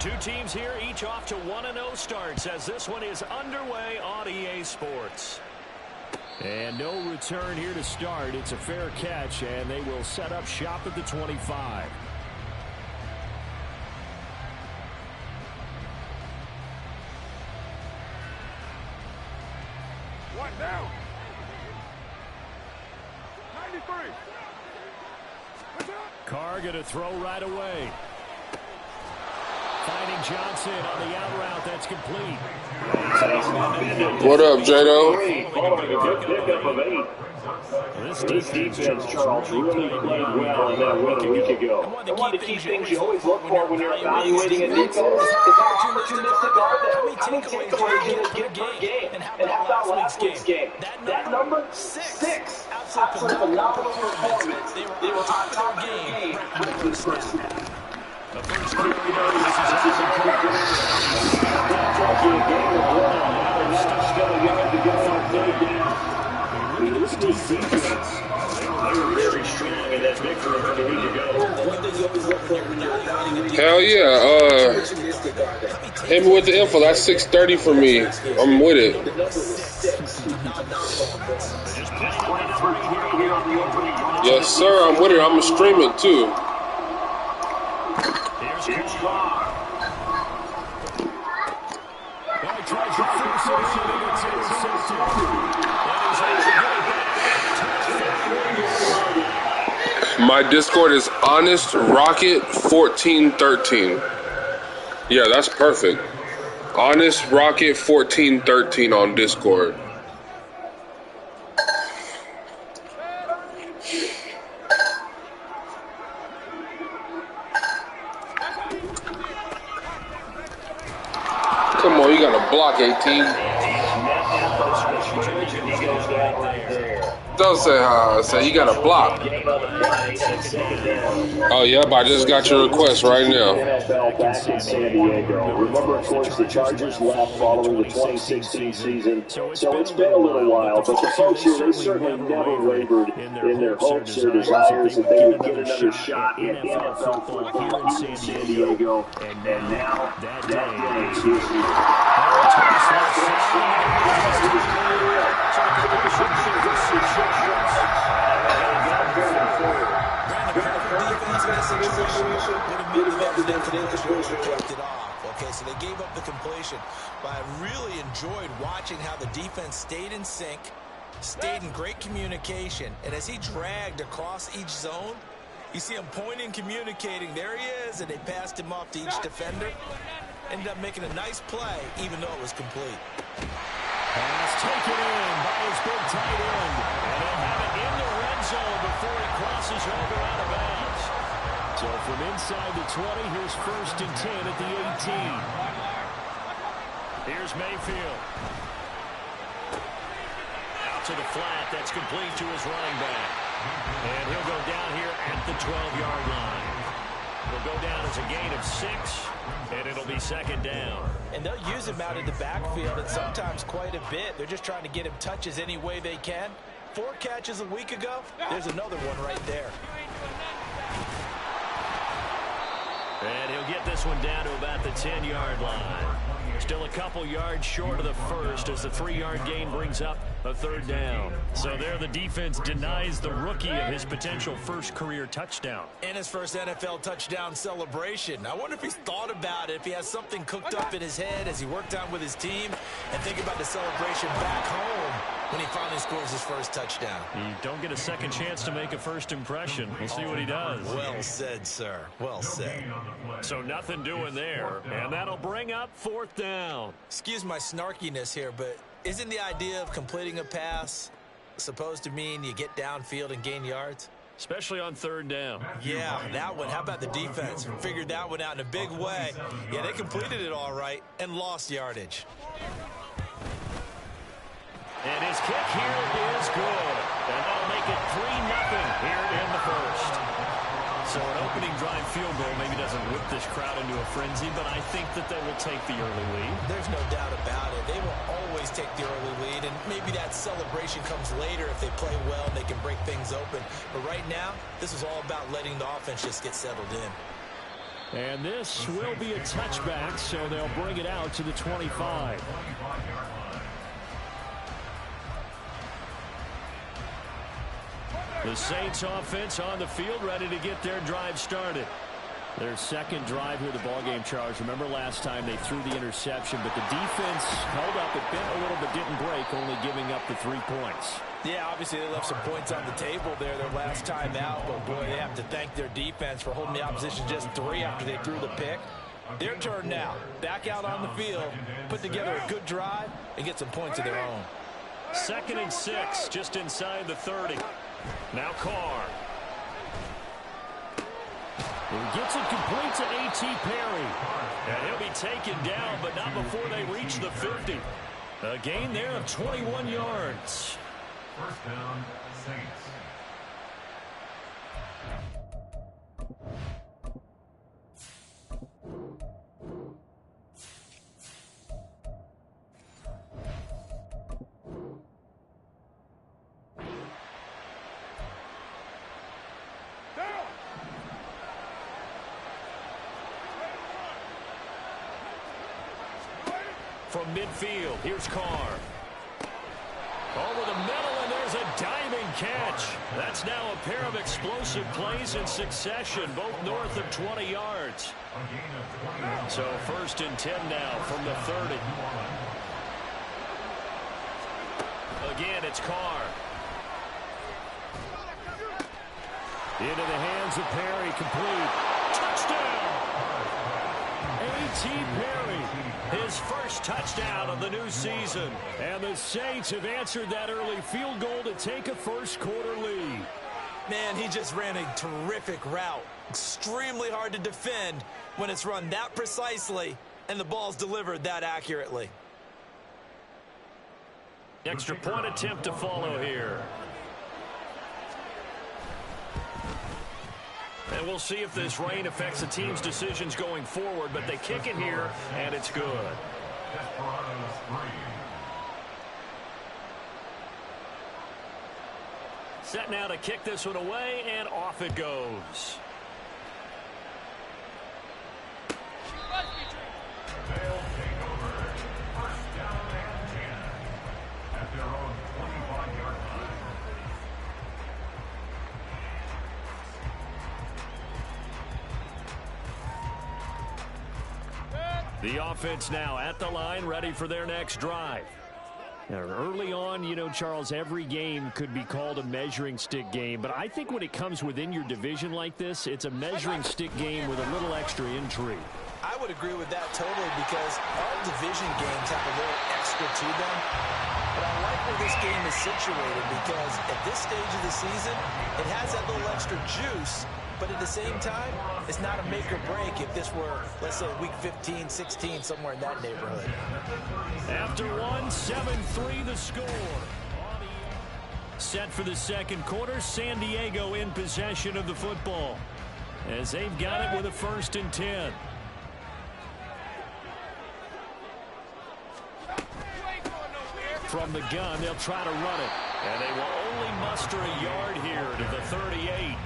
Two teams here, each off to 1-0 starts as this one is underway on EA Sports. And no return here to start. It's a fair catch, and they will set up shop at the 25. One down. 93. Carr going to throw right away. Finding Johnson on the out route. That's complete. What up, Jado? This defense, Charles, really played well a week ago. And one of the key things you always look for when you're evaluating a defense is how opportunistic are they? How many takeaways do you get per game? And how about last week's game? That number? 6. Absolutely phenomenal performance. They were on top of their game right from the first half. The first carry this is this defense. They were very strong in that victory from a week ago. Hell yeah. Hit me with the info. That's 6:30 for me. I'm with it. Yes, sir. I'm with it. I'm going to stream it too. My Discord is Honest Rocket 1413. Yeah, that's perfect. Honest Rocket 1413 on Discord. Come on, you got to block 18. Don't say you got a block. Oh, yep, I just got your request right now. NFL back in San Diego. Remember, of course, the Chargers left following the 2016 season, so it's been a little while, but the folks here, they certainly never wavered in their hopes or desires that they would get another shot at NFL football in San Diego, and now that day is history. Okay, so they gave up the completion, but I really enjoyed watching how the defense stayed in sync, stayed in great communication, and as he dragged across each zone, you see him pointing, communicating, there he is, and they passed him off to each defender. Ended up making a nice play, even though it was complete. Pass taken in by his big tight end. And he'll have it in the red zone before he crosses over out of bounds. So from inside the 20, here's 1st and 10 at the 18. Here's Mayfield. Out to the flat. That's complete to his running back. And he'll go down here at the 12-yard line. He'll go down as a gain of 6, and it'll be 2nd down. And they'll use him out in the backfield, and sometimes quite a bit. They're just trying to get him touches any way they can. 4 catches a week ago. There's another one right there. And he'll get this one down to about the 10-yard line. Still a couple yards short of the first as the 3-yard gain brings up a 3rd down. So there the defense denies the rookie of his potential first career touchdown. And his first NFL touchdown celebration. I wonder if he's thought about it, if he has something cooked up in his head as he worked on with his team, and think about the celebration back home when he finally scores his first touchdown. You don't get a second chance to make a first impression. We'll see what he does. Well said, sir. Well said. So nothing doing there, and that'll bring up 4th down. Excuse my snarkiness here, but isn't the idea of completing a pass supposed to mean you get downfield and gain yards? Especially on 3rd down. Yeah, that one. How about the defense? Figured that one out in a big way. Yeah, they completed it all right and lost yardage. And his kick here is good. And that'll make it 3-0 here in the first. So an opening drive field goal maybe doesn't whip this crowd into a frenzy, but I think that they will take the early lead. There's no doubt about it. They will always take the early lead, and maybe that celebration comes later if they play well and they can break things open. But right now, this is all about letting the offense just get settled in. And this will be a touchback, so they'll bring it out to the 25. The Saints offense on the field, ready to get their drive started. Their second drive here of the ballgame, Charles. Remember last time they threw the interception, but the defense held up. It bent a little but didn't break, only giving up the 3 points. Yeah, obviously they left some points on the table there their last time out, but boy, they have to thank their defense for holding the opposition just 3 after they threw the pick. Their turn now. Back out on the field, put together a good drive, and get some points of their own. 2nd and 6, just inside the 30. Now Carr. He gets it complete to A.T. Perry. And he'll be taken down, but not before they reach the 50. A gain there of 21 yards. First down, Saints. From midfield, here's Carr. Over the middle, and there's a diving catch. That's now a pair of explosive plays in succession, both north of 20 yards. So 1st and 10 now from the 30. Again, it's Carr. Into the hands of Perry, complete. Touchdown! A.T. Perry, his first touchdown of the new season. And the Saints have answered that early field goal to take a first-quarter lead. Man, he just ran a terrific route. Extremely hard to defend when it's run that precisely and the ball's delivered that accurately. Extra point attempt to follow here. And we'll see if this rain affects the team's decisions going forward, but they kick it here, and it's good. Desperados 3. Set now to kick this one away, and off it goes. They'll take over. First down and 10 at their own 25-yard line. The offense now at the line, ready for their next drive. Now, early on, you know, Charles, every game could be called a measuring stick game, but I think when it comes within your division like this, it's a measuring stick game with a little extra intrigue. I would agree with that totally because all division games have a little extra to them. But I like where this game is situated because at this stage of the season, it has that little extra juice. But at the same time, it's not a make or break if this were, let's say, week 15, 16, somewhere in that neighborhood. After one, 7-3 the score. Set for the second quarter, San Diego in possession of the football as they've got it with a 1st and 10. From the gun, they'll try to run it. And they will only muster a yard here to the 38.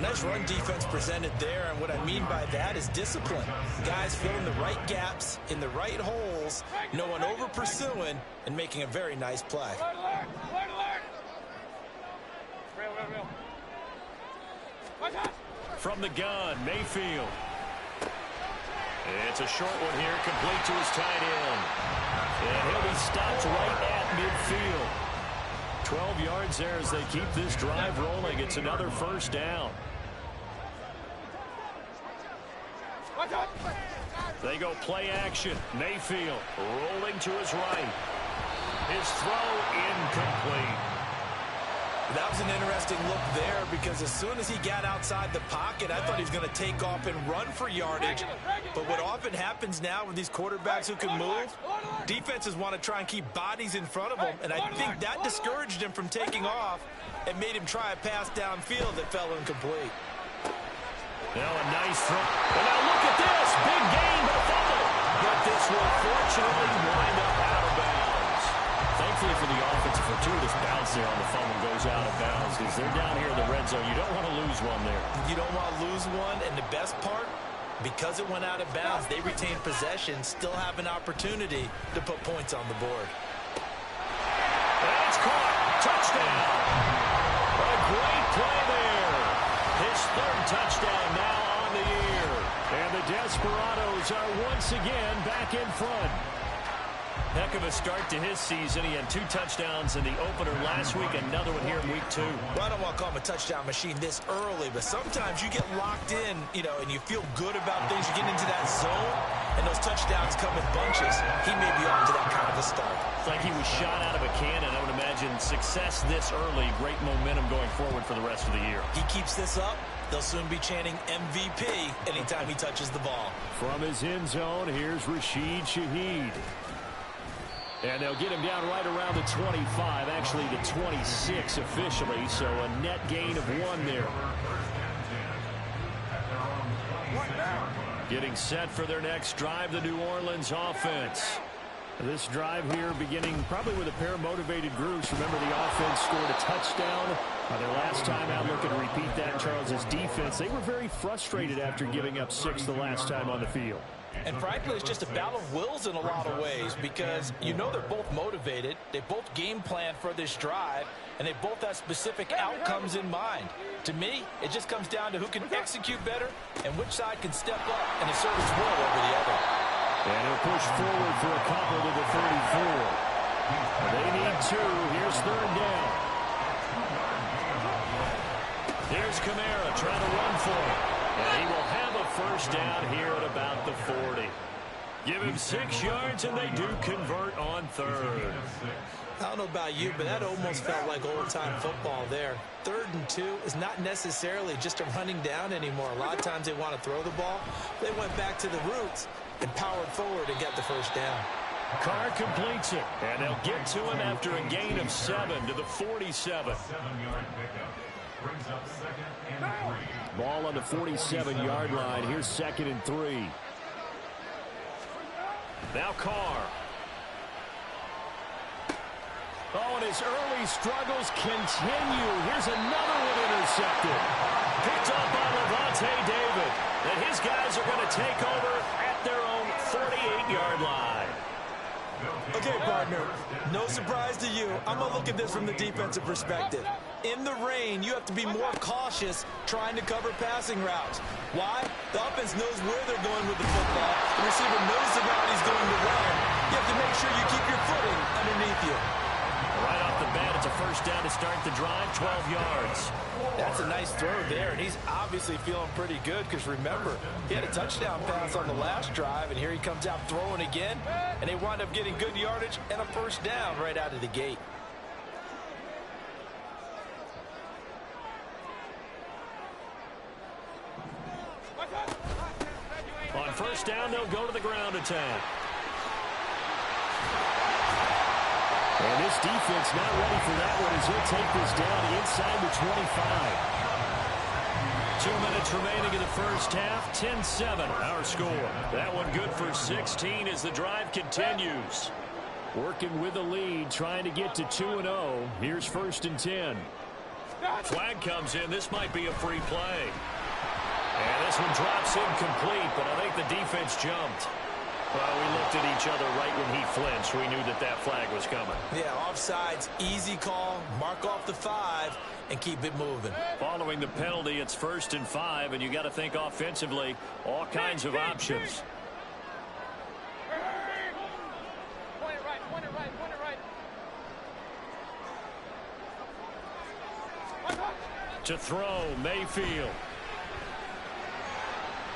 Nice run defense presented there, and what I mean by that is discipline. Guys filling the right gaps in the right holes, no one over pursuing, and making a very nice play. From the gun, Mayfield. It's a short one here, complete to his tight end. And he'll be stopped right at midfield. 12 yards there as they keep this drive rolling. It's another 1st down. They go play action. Mayfield rolling to his right. His throw incomplete. That was an interesting look there because as soon as he got outside the pocket, I thought he was going to take off and run for yardage. But what often happens now with these quarterbacks who can move, defenses want to try and keep bodies in front of them, and I think that discouraged him from taking off and made him try a pass downfield that fell incomplete. Now a nice throw. And now look at this. Big gain, but fumble. But this will fortunately wind up out of bounds. hopefully for the offense, a fortuitous bounce there on the fumble goes out of bounds because they're down here in the red zone. You don't want to lose one there. You don't want to lose one, and the best part, because it went out of bounds, they retain possession, still have an opportunity to put points on the board. That's caught. Touchdown. A great play there. His third touchdown now on the year. And the Desperados are once again back in front. Heck of a start to his season. He had 2 touchdowns in the opener last week, another one here in week 2. Well, I don't want to call him a touchdown machine this early, but sometimes you get locked in, and you feel good about things. You get into that zone, and those touchdowns come in bunches. He may be off to that kind of a start. It's like he was shot out of a cannon. I would imagine success this early, great momentum going forward for the rest of the year. He keeps this up, they'll soon be chanting MVP anytime he touches the ball. From his end zone, here's Rashid Shaheed. And they'll get him down right around the 25, actually the 26 officially, so a net gain of 1 there. Getting set for their next drive, the New Orleans offense. This drive here beginning probably with a pair of motivated groups. Remember, the offense scored a touchdown. Their last time out, looking to repeat that, Charles' defense. They were very frustrated after giving up 6 the last time on the field. And frankly, it's just a battle of wills in a lot of ways because they're both motivated. They both game plan for this drive, and they both have specific outcomes in mind. To me, it just comes down to who can execute better and which side can step up and assert its will over the other. And he'll push forward for a couple to the 34. They need 2. Here's 3rd down. Here's Kamara trying to run for it. And he will have a first down here at about the 40. Give him 6 yards, and they do convert on 3rd. I don't know about you, but that almost felt like old-time football there. 3rd and 2 is not necessarily just a running down anymore. A lot of times they want to throw the ball. They went back to the roots and powered forward and get the first down. Carr completes it, and they'll get to him after a gain of 7 to the 47. 7-yard pickup. Brings up 2nd and 3. Ball on the 47-yard line. Here's 2nd and 3. Now Carr. Oh, and his early struggles continue. Here's another one intercepted. Picked up by Levante David. And his guys are going to take over at their own 48-yard line. Okay, partner, no surprise to you. I'm going to look at this from the defensive perspective. In the rain, you have to be more cautious trying to cover passing routes. Why? The offense knows where they're going with the football. The receiver knows the route he's going to run. You have to make sure you keep your footing underneath you. Right off the bat, it's a first down to start the drive, 12 yards. That's a nice throw there, and he's obviously feeling pretty good because, remember, he had a touchdown pass on the last drive, and here he comes out throwing again, and they wind up getting good yardage and a first down right out of the gate. On first down, they'll go to the ground attack. And this defense not ready for that one as he'll take this down inside the 25. 2 minutes remaining in the first half. 10-7, our score. That one good for 16 as the drive continues. Working with the lead, trying to get to 2-0. Here's 1st and 10. Flag comes in. This might be a free play. And this one drops incomplete, but I think the defense jumped. Well, we looked at each other right when he flinched. We knew that that flag was coming. Yeah, offsides, easy call, mark off the 5, and keep it moving. Following the penalty, it's 1st and 5, and you got to think offensively, all kinds of options. Point it right, point it right, point it right. To throw, Mayfield.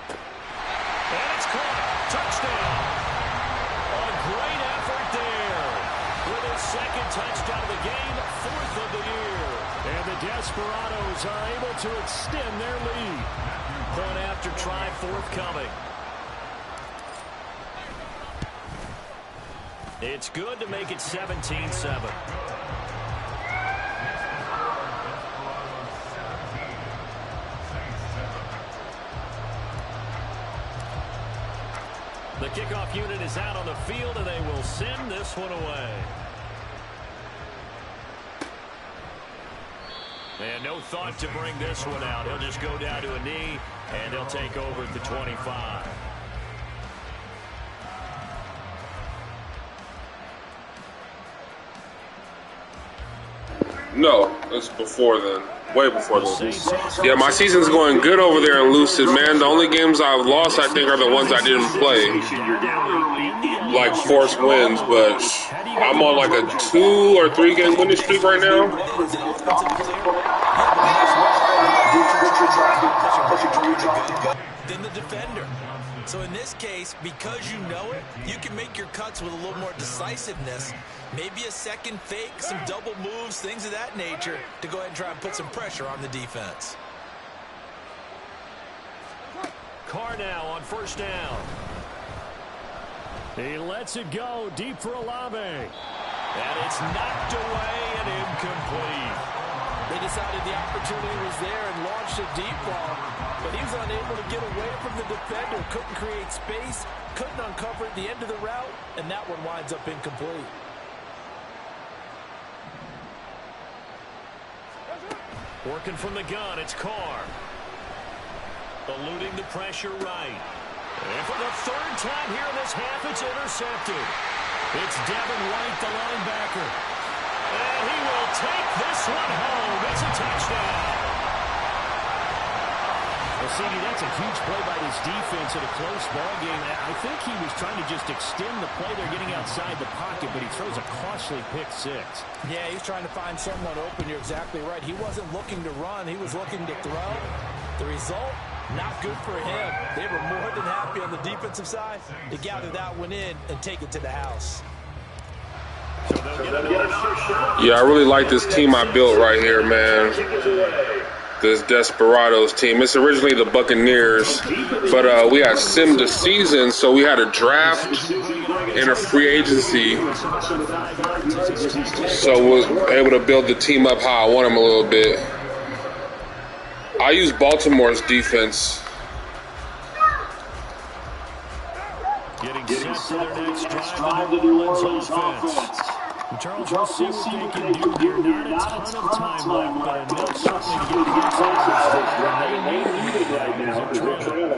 And it's caught. Touchdown. A great effort there. With his 2nd touchdown of the game, 4th of the year. And the Desperados are able to extend their lead. Point after try forthcoming. It's good to make it 17-7. The kickoff unit is out on the field, and they will send this one away. And no thought to bring this one out. He'll just go down to a knee, and he'll take over at the 25. No, it's before then. Way before then. Yeah, my season's going good over there in Lucid, man. The only games I've lost, I think, are the ones I didn't play. Like forced wins, but I'm on like a 2 or 3 game winning streak right now. Than the defender. So in this case, because you know it, you can make your cuts with a little more decisiveness. Maybe a second fake, some double moves, things of that nature to go ahead and try and put some pressure on the defense. Carr now on first down. He lets it go deep for Olave. And it's knocked away and incomplete. They decided the opportunity was there and launched a deep ball, but he was unable to get away from the defender, couldn't create space, couldn't uncover at the end of the route, and that one winds up incomplete. Working from the gun, it's Carr. Eluding the pressure right. And for the third time here in this half, it's intercepted. It's Devin White, the linebacker. And he will take this one home. It's a touchdown. Well, CD, that's a huge play by this defense in a close ball game. I think he was trying to just extend the play. They're getting outside the pocket, but he throws a costly pick six. Yeah, he's trying to find someone open. You're exactly right. He wasn't looking to run. He was looking to throw. The result, not good for him. They were more than happy on the defensive side to gather that one in and take it to the house. Yeah, I really like this team I built right here, man. This Desperados team. It's originally the Buccaneers, but we had sim the season, so we had a draft and a free agency. So we're able to build the team up how I want them a little bit. I use Baltimore's defense. Getting set for their next drive in the New Orleans offense. Charles, we'll see what they can do here. Not a ton of time left, but enough certainly to get the inside. They need it right now.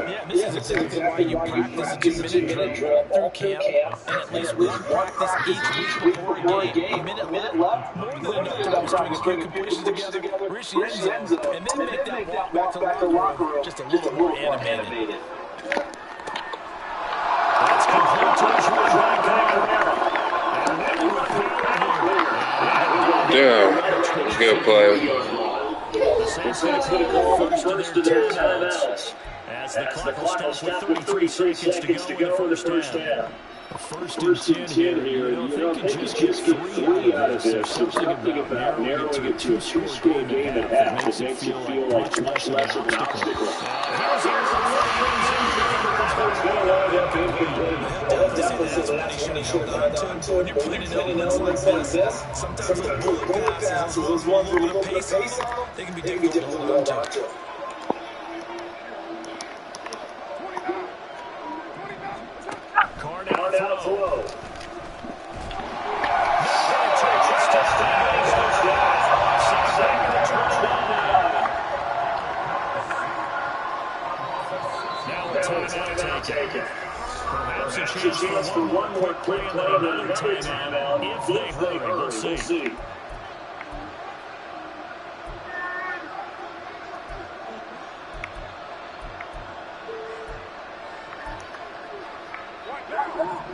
Yeah, this is exactly why you practice a 2-minute drill through camp and at least one practice each week before a game. A minute left, more than enough time to string a few completions together, reach the end zone, and then make that walk back to the locker room just a little more animated. That's complete to his running back. Damn, good play. First to their timeouts. As the clock will stop with 33 seconds to go in the first down. First and 10 here. You know, they could just get 3 out of this. There's something about narrowing it to a 2-score game at half that makes it feel like much less of an obstacle. When you're playing in elements like this, sometimes those bullet passes, those ones where we pace on, they can be difficult to hold on to. Carr down low. Now a timeout taken. Perhaps a chance for one more quick play and then another timeout if they hurry. We'll see.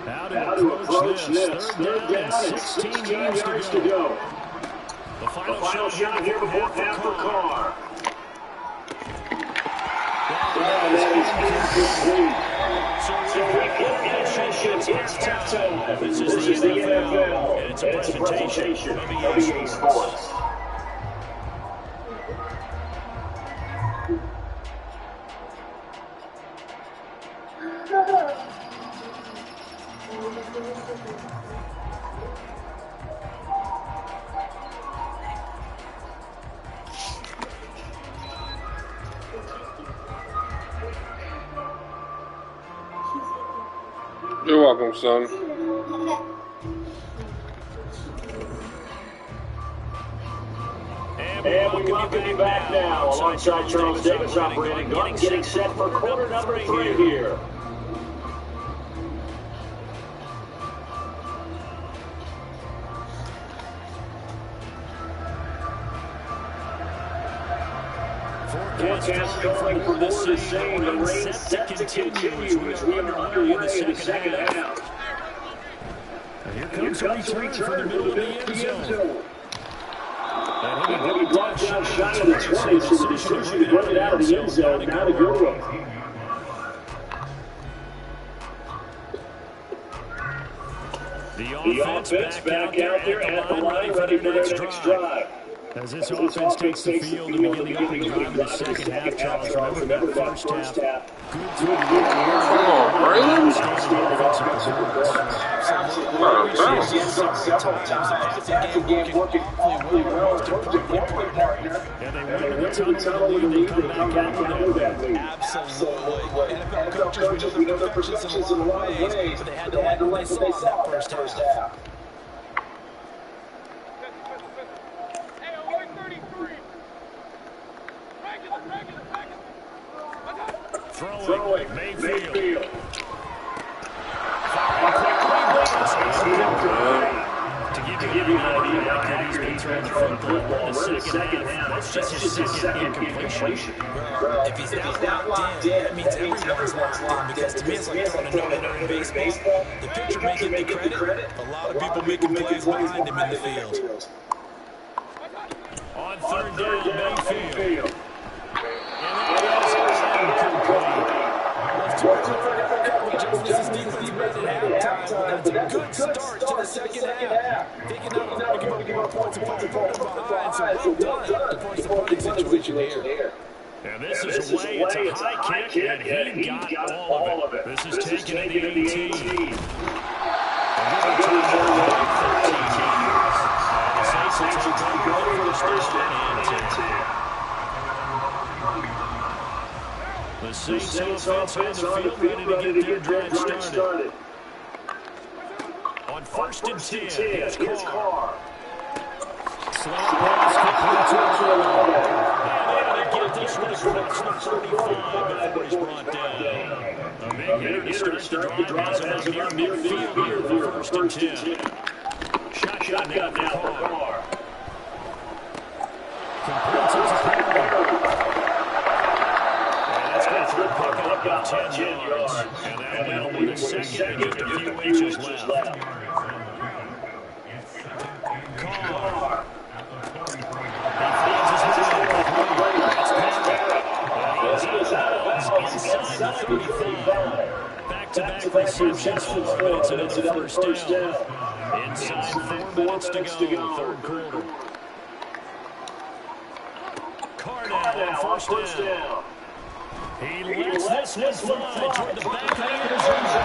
How to approach this. Third down and 16 yards to go. The final shot here before half for Carr. It's halftime. This is the NFL, and it's a presentation of EA Sports. You're welcome, son. And And we welcome you back now alongside Charles Davis operating gun, getting set for quarter number 3 here. Forecast calling for more the same. The rain set to continue as we are underway in the second half. Here comes a return from the middle of the end zone. And he brought down shy of the 20, so the decision to run it out of the end zone, not a good one. The offense back out there at the line, ready for their next drive. As this offense takes the field to begin the opening drive in the second half, Charles, remember that first half. Good. Come on, Braylon. Yeah, they went into the tunnel with the lead. They come back out with that. Absolutely. NFL coaches, we know their perfections in a lot of ways, but they had to like what they saw in that first half. Throwing, Mayfield. To give you an idea how good he's been throwing the football in the second half, that's just his second incompletion. If he's not locked in, that means everyone's locked in, because to me it's like throwing a no-hitter in baseball. The pitcher may get the credit, a lot of people making plays behind him in the field. On third down, Mayfield. Good start to the second half. They cannot give up points and put the ball behind, so well done to force the punting situation here. And this is away. It's a high kick, and he got all of it. This is taken to the 18. The Saints offense on the field ready to get their drive started. On first and 10, here's Carr. Slow pass complete to and able to get this one across the 35 before he's brought down. A big hitter to start the drive as near midfield here for first and 10. Shotgun now for Carr. Completes it to Carr. About 10 yards, and that'll be the second and just a few inches left. Carr. Inside the 35. Back-to-back receptions for him. It's another first down. Inside 4 minutes to go, third quarter. Carr now on first down. He lets this one fly toward the back of the end zone.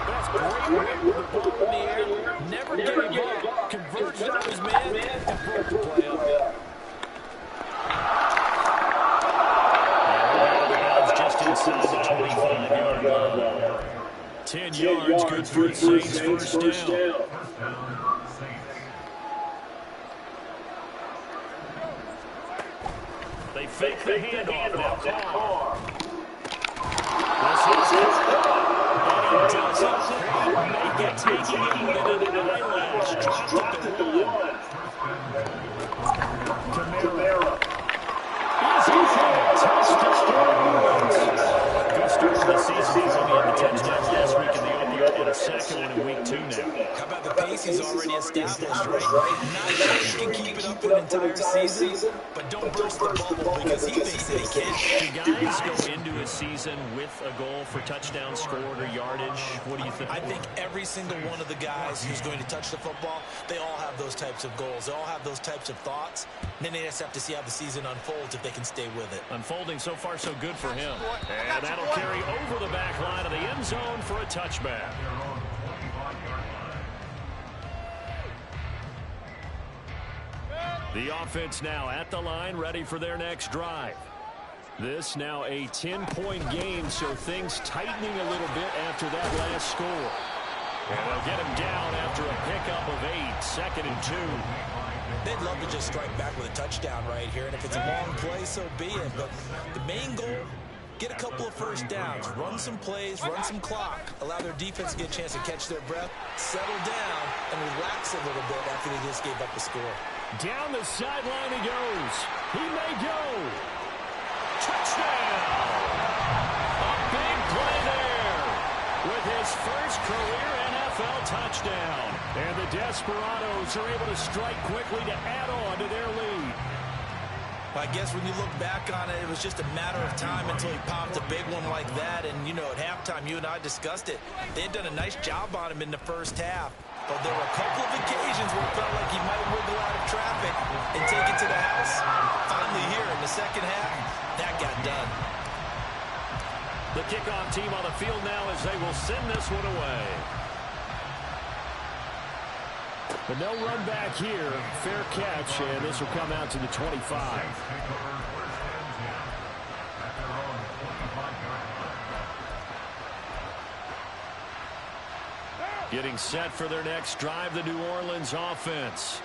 That's great with the ball in the air. Never gave up. Converted on his man and broke the play up. And just inside the 25-yard line. 10 yards, good for the Saints, first down. They fake the handoff now. Carr. This is and he doesn't make it, taking it with an eyelash. Dropped at the 1. Kamara. Good start to the season. He's only had the touchdowns last week in the opener and a second one in week 2 now. How about the pace he's already established, right? Not sure he can keep it up for an entire season, but don't burst the bubble because he thinks that he can. Do guys go into a season with a goal for touchdowns scored or yardage? What do you think? I think every single one of the guys who's going to touch the football, they all have those types of goals. They all have those types of thoughts. And then they just have to see how the season unfolds if they can stay with it. Unfolding so far so good for him. And that'll carry over the back line of the end zone for a touchback. The offense now at the line, ready for their next drive. This now a 10-point game, so things tightening a little bit after that last score. And they'll get him down after a pickup of 8, 2nd and 2. They'd love to just strike back with a touchdown right here, and if it's a long play, so be it. But the main goal, get a couple of first downs, run some plays, run some clock, allow their defense to get a chance to catch their breath, settle down, and relax a little bit after they just gave up a score. Down the sideline he goes. He may go. Touchdown! A big play there with his first career NFL touchdown. And the Desperados are able to strike quickly to add on to their lead. I guess when you look back on it, it was just a matter of time until he popped a big one like that. And, you know, at halftime, you and I discussed it. They had done a nice job on him in the first half. But there were a couple of occasions where it felt like he might wiggle out of traffic and take it to the house. Finally here in the second half, that got done. The kickoff team on the field now as they will send this one away. But no run back here. Fair catch, and this will come out to the 25. Getting set for their next drive, the New Orleans offense.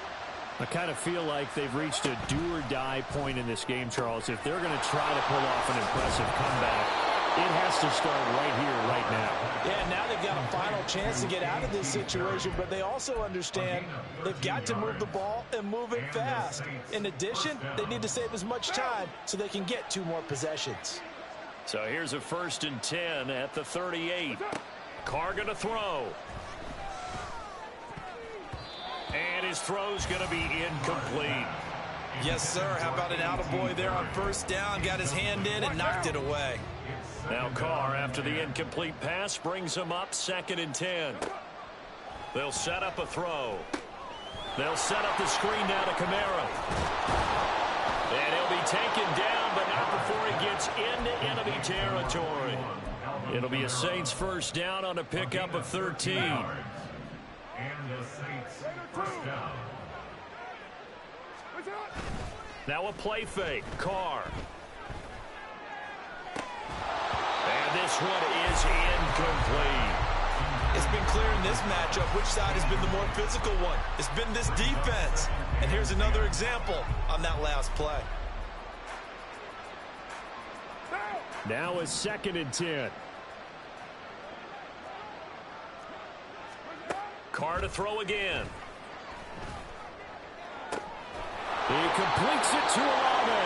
I kind of feel like they've reached a do-or-die point in this game, Charles. If they're going to try to pull off an impressive comeback, it has to start right here, right now. Yeah, now they've got a final chance to get out of this situation, but they also understand they've got to move the ball and move it fast. In addition, they need to save as much time so they can get 2 more possessions. So here's a 1st and 10 at the 38. Carr going to throw. And his throw's going to be incomplete. Yes, sir. How about an attaboy there on first down? Got his hand in and knocked it away. Now Carr, after the incomplete pass, brings him up 2nd and 10. They'll set up a throw. They'll set up the screen now to Kamara. And he'll be taken down, but not before he gets into enemy territory. It'll be a Saints first down on a pickup of 13. Now a play fake. Carr. And this one is incomplete. It's been clear in this matchup which side has been the more physical one. It's been this defense. And here's another example on that last play. Now a 2nd and 10. Carr to throw again. He completes it to Olave.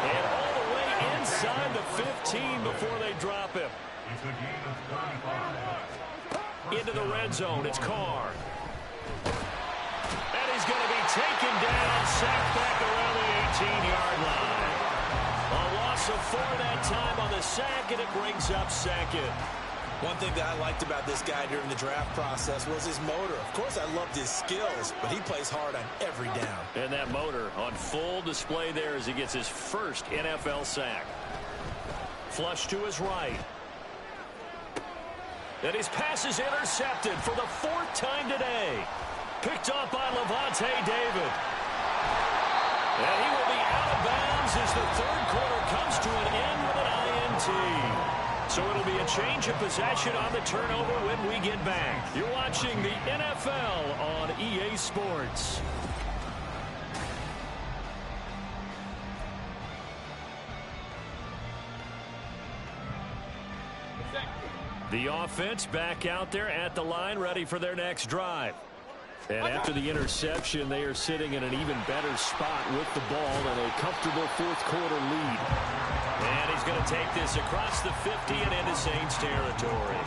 And all the way inside the 15 before they drop him. Into the red zone, it's Carr. And he's going to be taken down, sacked back around the 18-yard line. A loss of 4 that time on the sack, and it brings up 2nd. One thing that I liked about this guy during the draft process was his motor. Of course, I loved his skills, but he plays hard on every down. And that motor on full display there as he gets his first NFL sack. Flush to his right. And his pass is intercepted for the 4th time today. Picked off by Levante David. And he will be out of bounds as the 3rd quarter comes to an end with an INT. So it'll be a change of possession on the turnover when we get back. You're watching the NFL on EA Sports. The offense back out there at the line, ready for their next drive. And after the interception, they are sitting in an even better spot with the ball and a comfortable 4th quarter lead. And he's going to take this across the 50 and into Saints territory.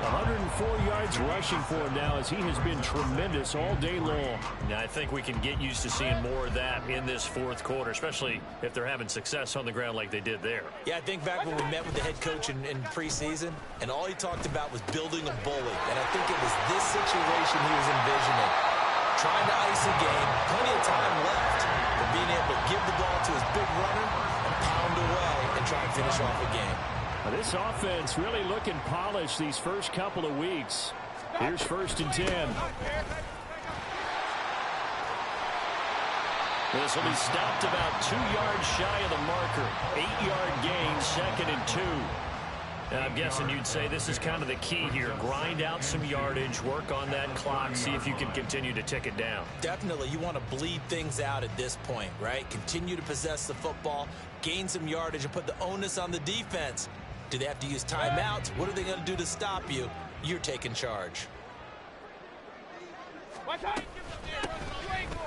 104 yards rushing for him now as he has been tremendous all day long. Now, I think we can get used to seeing more of that in this 4th quarter, especially if they're having success on the ground like they did there. Yeah, I think back when we met with the head coach in preseason, and all he talked about was building a bully. And I think it was this situation he was envisioning. Trying to ice a game, plenty of time left, but being able to give the ball to his big runner and pound away and try and finish off a game. This offense really looking polished these first couple of weeks. Here's 1st and 10. This will be stopped about 2 yards shy of the marker. 8-yard gain, 2nd and 2. I'm guessing you'd say this is kind of the key here. Grind out some yardage, work on that clock, see if you can continue to tick it down. Definitely. You want to bleed things out at this point, right? Continue to possess the football, gain some yardage, and put the onus on the defense. Do they have to use timeouts? What are they going to do to stop you? You're taking charge.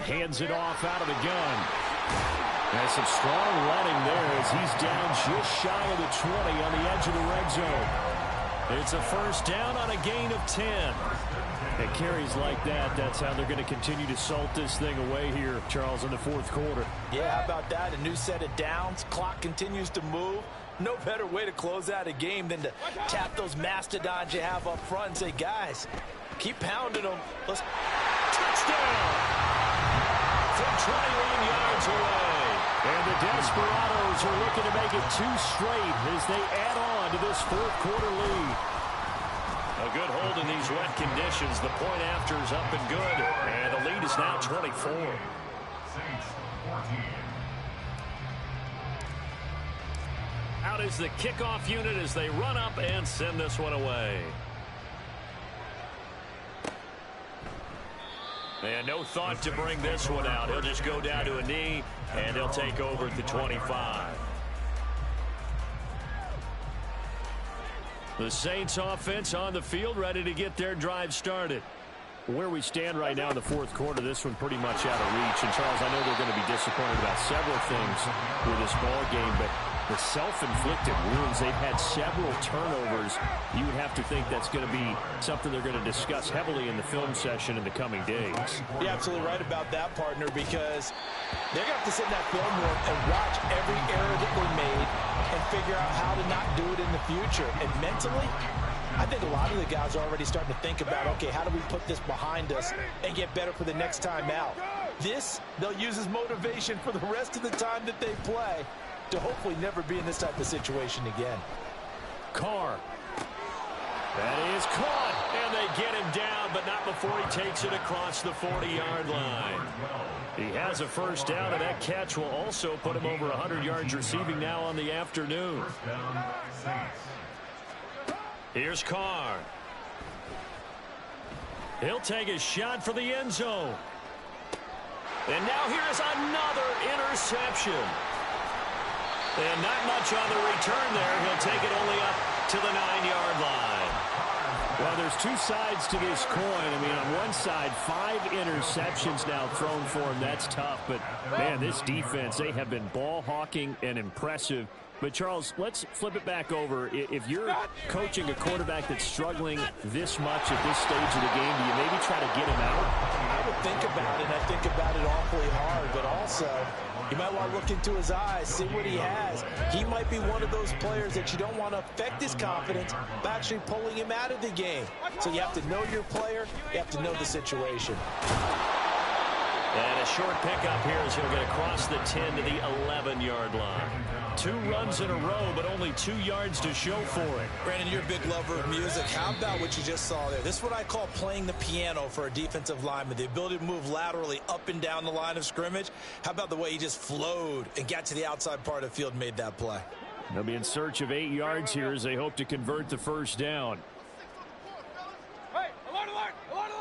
Hands it off out of the gun. That's some strong running there as he's down just shy of the 20 on the edge of the red zone. It's a first down on a gain of 10. It carries like that. That's how they're going to continue to salt this thing away here, Charles, in the 4th quarter. Yeah, how about that? A new set of downs. Clock continues to move. No better way to close out a game than to tap those mastodons you have up front and say, guys, keep pounding them. Let's... Touchdown! From 21 yards away. And the Desperados are looking to make it 2 straight as they add on to this 4th quarter lead. A good hold in these wet conditions. The point after is up and good. And the lead is now 24. Out is the kickoff unit as they run up and send this one away. And no thought to bring this one out. He'll just go down to a knee, and they'll take over at the 25. The Saints offense on the field, ready to get their drive started. Where we stand right now in the 4th quarter, this one pretty much out of reach. And, Charles, I know they're going to be disappointed about several things with this ball game, but the self-inflicted wounds, they've had several turnovers. You would have to think that's going to be something they're going to discuss heavily in the film session in the coming days. You're absolutely right about that, partner, because they're going to have to sit in that film room and watch every error that they made and figure out how to not do it in the future. And mentally, I think a lot of the guys are already starting to think about, okay, how do we put this behind us and get better for the next time out? This, they'll use as motivation for the rest of the time that they play to hopefully never be in this type of situation again. Carr. That is caught, and they get him down, but not before he takes it across the 40-yard line. He has a first down, and that catch will also put him over 100 yards receiving now on the afternoon. Here's Carr. He'll take a shot for the end zone. And now here's another interception. And not much on the return there. He'll take it only up to the 9-yard line. Well, there's 2 sides to this coin. I mean, on one side, 5 interceptions now thrown for him. That's tough. But, man, this defense, they have been ball hawking and impressive. But, Charles, let's flip it back over. If you're coaching a quarterback that's struggling this much at this stage of the game, do you maybe try to get him out? I would think about it. I think about it awfully hard. But also, you might want to look into his eyes, see what he has. He might be one of those players that you don't want to affect his confidence by actually pulling him out of the game. So you have to know your player. You have to know the situation. And a short pickup here as he'll get across the 10 to the 11-yard line. 2 runs in a row, but only 2 yards to show for it. Brandon, you're a big lover of music. How about what you just saw there? This is what I call playing the piano for a defensive lineman. The ability to move laterally up and down the line of scrimmage. How about the way he just flowed and got to the outside part of the field and made that play? They'll be in search of 8 yards here as they hope to convert the first down. Hey, alert, alert, alert,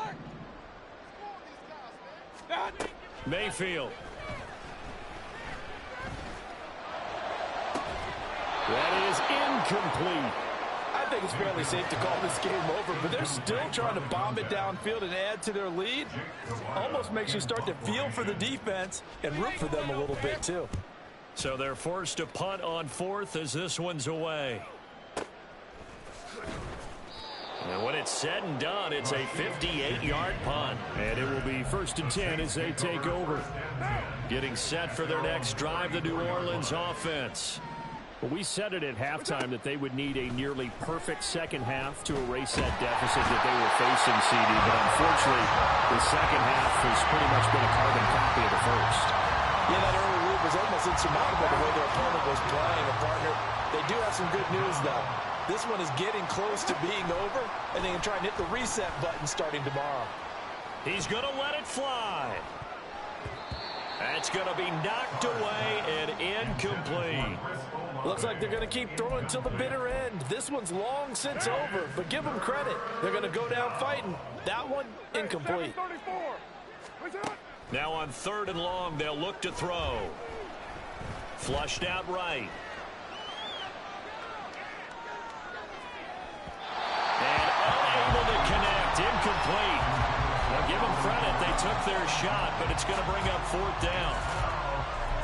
alert. Mayfield. That is incomplete. I think it's fairly safe to call this game over, but they're still trying to bomb it downfield and add to their lead. Almost makes you start to feel for the defense and root for them a little bit too. So they're forced to punt on 4th as this one's away. And when it's said and done, it's a 58-yard punt. And it will be 1st and 10 as they take over. Getting set for their next drive, the New Orleans offense. Well, we said it at halftime that they would need a nearly perfect second half to erase that deficit that they were facing, CD. But unfortunately, the second half has pretty much been a carbon copy of the first. Yeah, that early lead was almost insurmountable the way their opponent was playing. And partner, they do have some good news, though. This one is getting close to being over, and they can try and hit the reset button starting tomorrow. He's going to let it fly. That's going to be knocked away and incomplete. Looks like they're going to keep throwing till the bitter end. This one's long since over, but give them credit. They're going to go down fighting. That one, incomplete. Now on 3rd and long, they'll look to throw. Flushed out right. And unable to connect. Incomplete. Now give them credit. They took their shot, but it's going to bring up 4th down.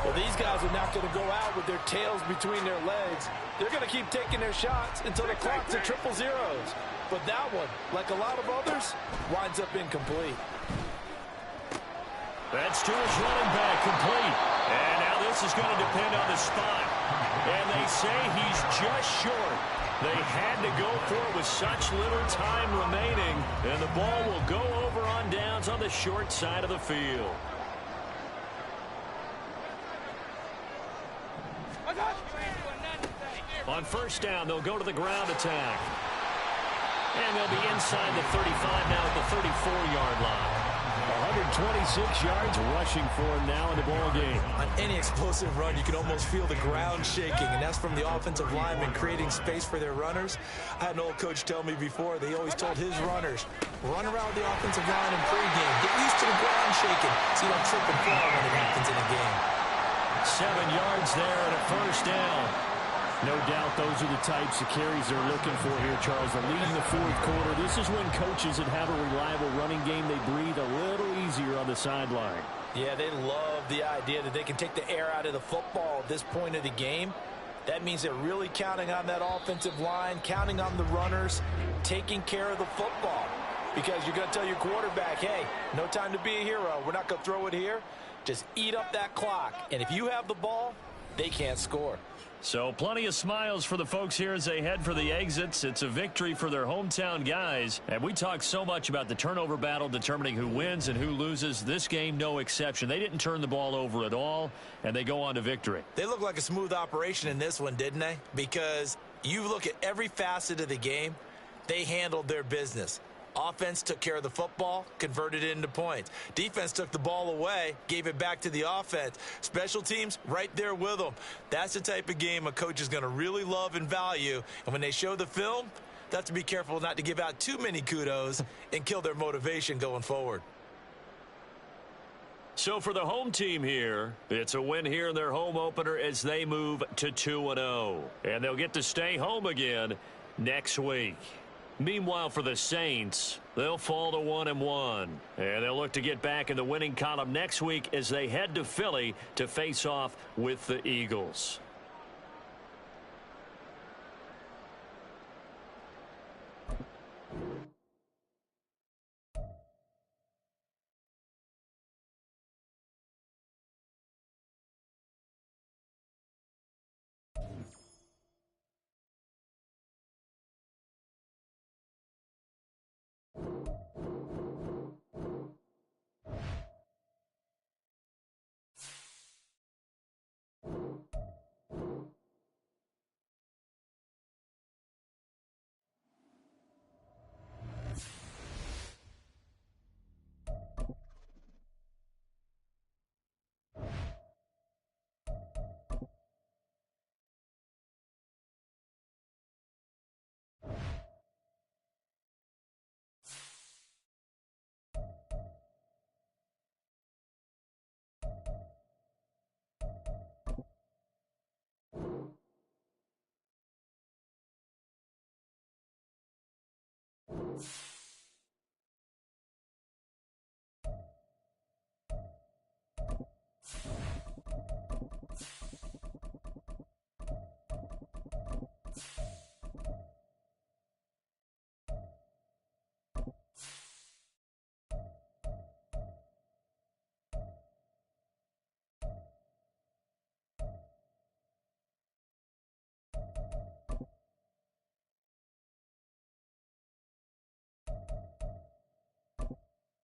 Well, these guys are not going to go out with their tails between their legs. They're going to keep taking their shots until the clock's at 000. But that one, like a lot of others, winds up incomplete. That's to his running back, complete. And now this is going to depend on the spot. And they say he's just short. They had to go for it with such little time remaining. And the ball will go over on downs on the short side of the field. On 1st down, they'll go to the ground attack. And they'll be inside the 35 now at the 34-yard line. 126 yards rushing for him now in the ball game. On any explosive run, you can almost feel the ground shaking, and that's from the offensive linemen creating space for their runners. I had an old coach tell me before, they always told his runners, run around the offensive line in pregame. Get used to the ground shaking so you don't trip and fall when it happens in a game. 7 yards there and a 1st down. No doubt those are the types of carries they're looking for here, Charles. They're leading the 4th quarter. This is when coaches that have a reliable running game, they breathe a little easier on the sideline. Yeah, they love the idea that they can take the air out of the football at this point of the game. That means they're really counting on that offensive line, counting on the runners, taking care of the football. Because you're going to tell your quarterback, hey, no time to be a hero. We're not going to throw it here. Just eat up that clock. And if you have the ball, they can't score. So plenty of smiles for the folks here as they head for the exits. It's a victory for their hometown guys. And we talk so much about the turnover battle determining who wins and who loses. This game, no exception. They didn't turn the ball over at all, and they go on to victory. They look like a smooth operation in this one, didn't they? Because you look at every facet of the game, they handled their business. Offense took care of the football, converted it into points. Defense took the ball away, gave it back to the offense. Special teams, right there with them. That's the type of game a coach is going to really love and value. And when they show the film, they have to be careful not to give out too many kudos and kill their motivation going forward. So for the home team here, it's a win here in their home opener as they move to 2-0. And they'll get to stay home again next week. Meanwhile, for the Saints, they'll fall to 1-1. And they'll look to get back in the winning column next week as they head to Philly to face off with the Eagles.